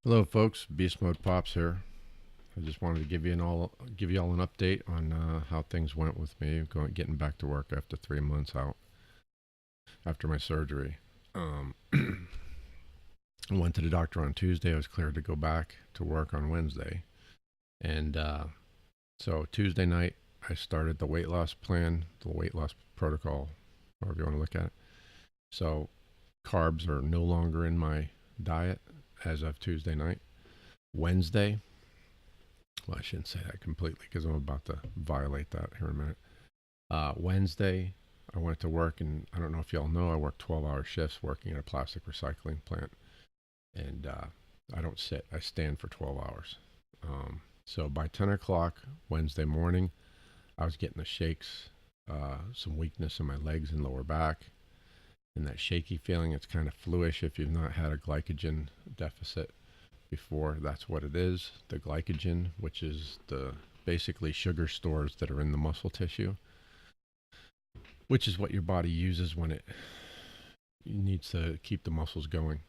Hello, folks. Beastmode Pops here. I just wanted to give you all an update on how things went with me getting back to work after 3 months out after my surgery. I went to the doctor on Tuesday. I was cleared to go back to work on Wednesday, and so Tuesday night I started the weight loss plan, the weight loss protocol, however you want to look at it. So carbs are no longer in my diet as of Tuesday night. Wednesday, well, I shouldn't say that completely because I'm about to violate that here in a minute. Wednesday, I went to work, and I don't know if y'all know, I work 12-hour shifts working at a plastic recycling plant. And I don't sit, I stand for 12 hours. So by 10 o'clock Wednesday morning, I was getting the shakes, some weakness in my legs and lower back, and that shaky feeling. It's kind of fluish if you've not had a glycogen deficit before. That's what it is. The glycogen, which is the basically sugar stores that are in the muscle tissue, which is what your body uses when it needs to keep the muscles going.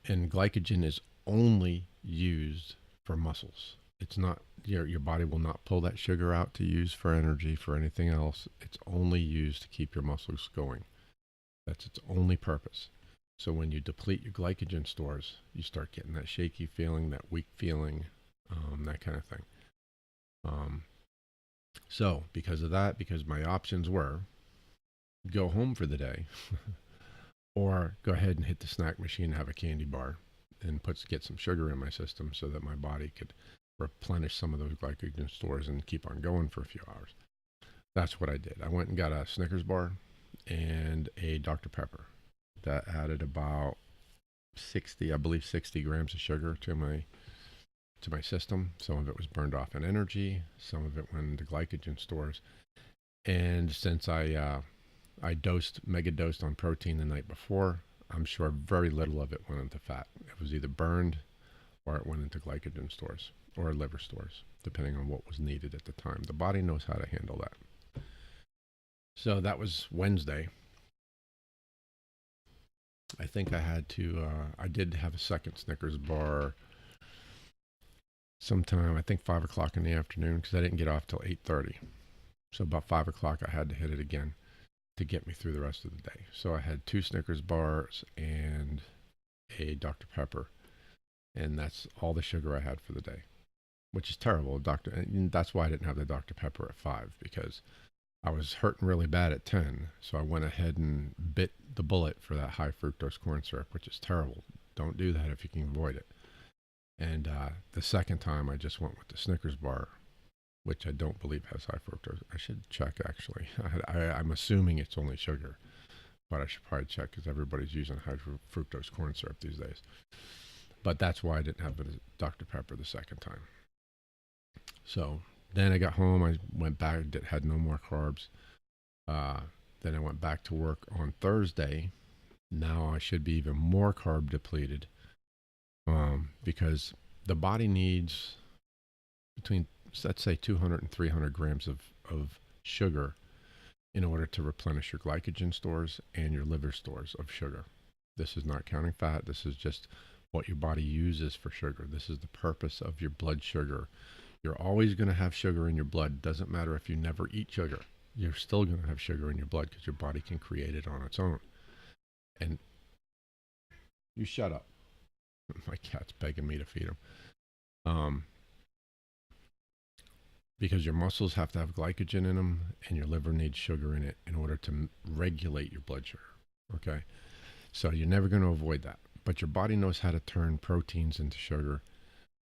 And glycogen is only used for muscles. It's not your body will not pull that sugar out to use for energy for anything else. It's only used to keep your muscles going. That's its only purpose. So when you deplete your glycogen stores, you start getting that shaky feeling, that weak feeling, that kind of thing. So because of that, because my options were go home for the day or go ahead and hit the snack machine and have a candy bar and get some sugar in my system so that my body could replenish some of those glycogen stores and keep on going for a few hours. That's what I did. I went and got a Snickers bar and a Dr. Pepper that added about 60, I believe 60 grams of sugar to my system. Some of it was burned off in energy, some of it went into glycogen stores. And since I mega dosed on protein the night before, I'm sure very little of it went into fat. It was either burned or it went into glycogen stores or liver stores, depending on what was needed at the time. The body knows how to handle that. So that was Wednesday. I think I did have a second Snickers bar sometime, I think 5 o'clock in the afternoon, because I didn't get off till 8:30. So about 5 o'clock, I had to hit it again to get me through the rest of the day. So I had two Snickers bars and a Dr. Pepper, and that's all the sugar I had for the day, which is terrible. And that's why I didn't have the Dr. Pepper at 5, because I was hurting really bad at 10. So I went ahead and bit the bullet for that high fructose corn syrup, which is terrible. Don't do that if you can avoid it. And the second time, I just went with the Snickers bar, which I don't believe has high fructose. I should check, actually. I'm assuming it's only sugar, but I should probably check because everybody's using high fructose corn syrup these days. But that's why I didn't have the Dr. Pepper the second time. So then I got home. I went back, had no more carbs. Then I went back to work on Thursday. Now I should be even more carb depleted, because the body needs between, let's say, 200 and 300 grams of sugar in order to replenish your glycogen stores and your liver stores of sugar. This is not counting fat. This is just what your body uses for sugar. This is the purpose of your blood sugar. You're always going to have sugar in your blood. Doesn't matter if you never eat sugar. You're still going to have sugar in your blood because your body can create it on its own. And you shut up. My cat's begging me to feed him. Because your muscles have to have glycogen in them and your liver needs sugar in it in order to regulate your blood sugar. Okay? So you're never going to avoid that. But your body knows how to turn proteins into sugar,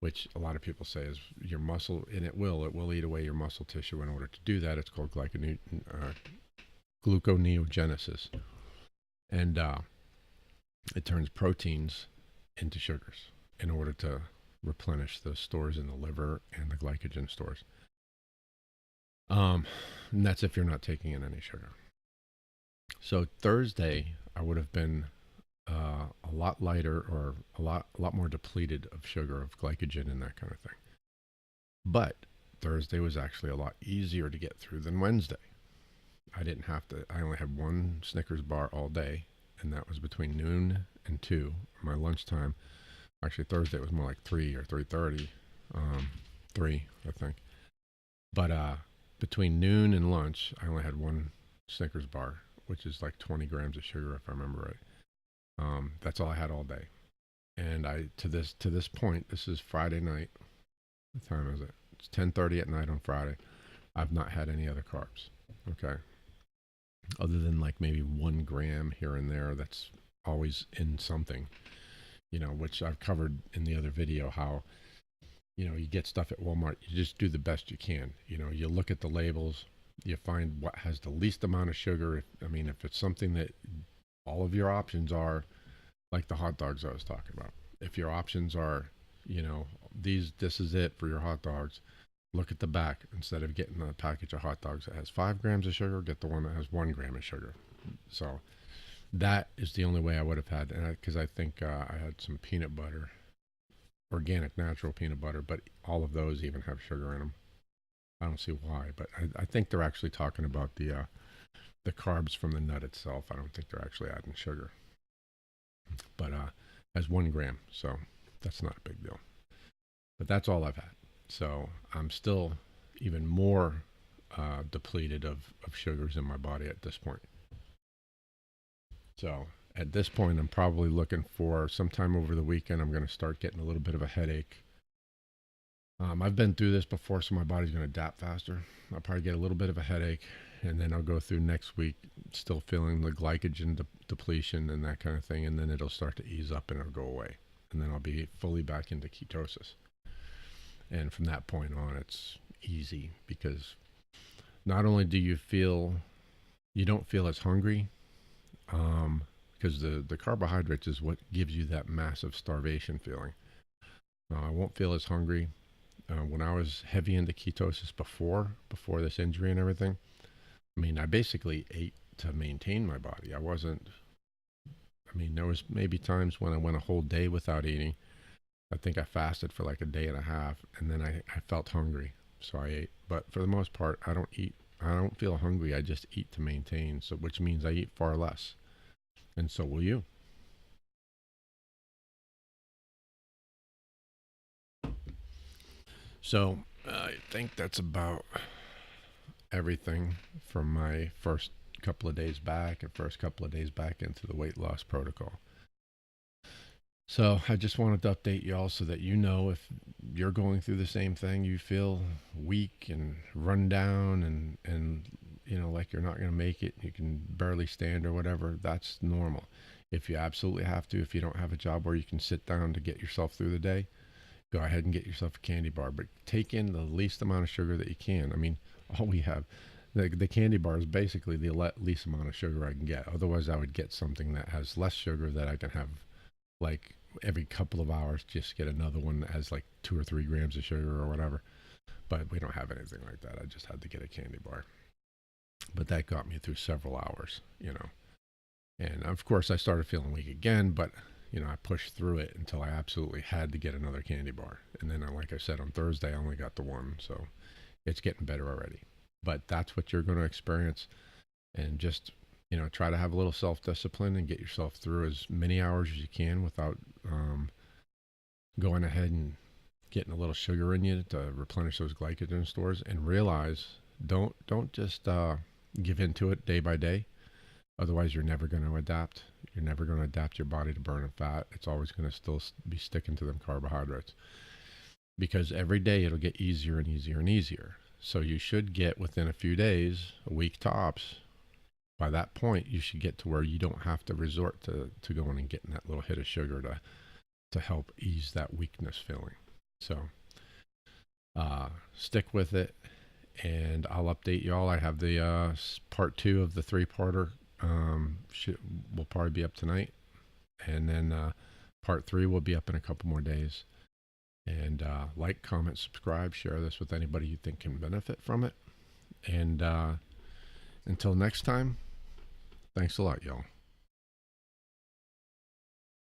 which a lot of people say is your muscle, and it will eat away your muscle tissue. In order to do that, it's called gluconeogenesis. And it turns proteins into sugars in order to replenish the stores in the liver and the glycogen stores. And that's if you're not taking in any sugar. So Thursday, I would have been a lot lighter, or a lot more depleted of sugar, of glycogen, and that kind of thing. But Thursday was actually a lot easier to get through than Wednesday. I didn't have to. I only had one Snickers bar all day, and that was between noon and 2. My lunchtime, actually Thursday was more like 3 or 3:30, 3 I think. But between noon and lunch, I only had one Snickers bar, which is like 20 grams of sugar if I remember right. That's all I had all day. And I to this point, this is Friday night. What time is it? It's 10:30 at night on Friday. I've not had any other carbs. Okay, other than like maybe 1 gram here and there. That's always in something, which I've covered in the other video. How you get stuff at Walmart. You just do the best you can. You look at the labels. You find what has the least amount of sugar. If it's something that all of your options are, like the hot dogs I was talking about. If your options are, this is it for your hot dogs, look at the back. Instead of getting a package of hot dogs that has 5 grams of sugar, get the one that has 1 gram of sugar. So that is the only way I would have had, because I think I had some peanut butter, organic, natural peanut butter, but all of those even have sugar in them. I don't see why, but I think they're actually talking about the carbs from the nut itself. I don't think they're actually adding sugar, but has 1 gram, so that's not a big deal. But that's all I've had, so I'm still even more depleted of sugars in my body at this point. So at this point, I'm probably looking for sometime over the weekend. I'm going to start getting a little bit of a headache. I've been through this before, so my body's going to adapt faster. I'll probably get a little bit of a headache, and then I'll go through next week still feeling the glycogen depletion and that kind of thing, and then it'll start to ease up and it'll go away. And then I'll be fully back into ketosis. And from that point on, it's easy, because not only do you don't feel as hungry, because the carbohydrates is what gives you that massive starvation feeling. I won't feel as hungry. When I was heavy into ketosis before this injury and everything, I basically ate to maintain my body. There was maybe times when I went a whole day without eating. I think I fasted for like a day and a half, and then I felt hungry, so I ate. But for the most part, I don't eat. I don't feel hungry. I just eat to maintain, so which means I eat far less. And so will you. So I think that's about everything from my first couple of days back into the weight loss protocol. So I just wanted to update y'all so that if you're going through the same thing, you feel weak and run down and like you're not going to make it, you can barely stand or whatever, that's normal. If you absolutely have to, if you don't have a job where you can sit down to get yourself through the day, go ahead and get yourself a candy bar, but take in the least amount of sugar that you can. All we have, the candy bar is basically the least amount of sugar I can get. Otherwise, I would get something that has less sugar that I can have, like every couple of hours, just get another one that has like 2 or 3 grams of sugar or whatever. But we don't have anything like that. I just had to get a candy bar. But that got me through several hours, And of course, I started feeling weak again, but I pushed through it until I absolutely had to get another candy bar. And then, like I said, on Thursday, I only got the one. So it's getting better already. But that's what you're going to experience. And just, try to have a little self-discipline and get yourself through as many hours as you can without going ahead and getting a little sugar in you to replenish those glycogen stores. And realize, don't just give into it day by day. Otherwise, you're never going to adapt. You're never going to adapt your body to burning fat. It's always going to still be sticking to them carbohydrates, because every day it'll get easier and easier and easier. So you should get, within a few days, a week tops, by that point, you should get to where you don't have to resort to going and getting that little hit of sugar to help ease that weakness feeling. So stick with it, and I'll update y'all. I have the part 2 of the 3-parter. Will probably be up tonight, and then part 3 will be up in a couple more days. And like, comment, subscribe, share this with anybody you think can benefit from it. And until next time, thanks a lot, y'all.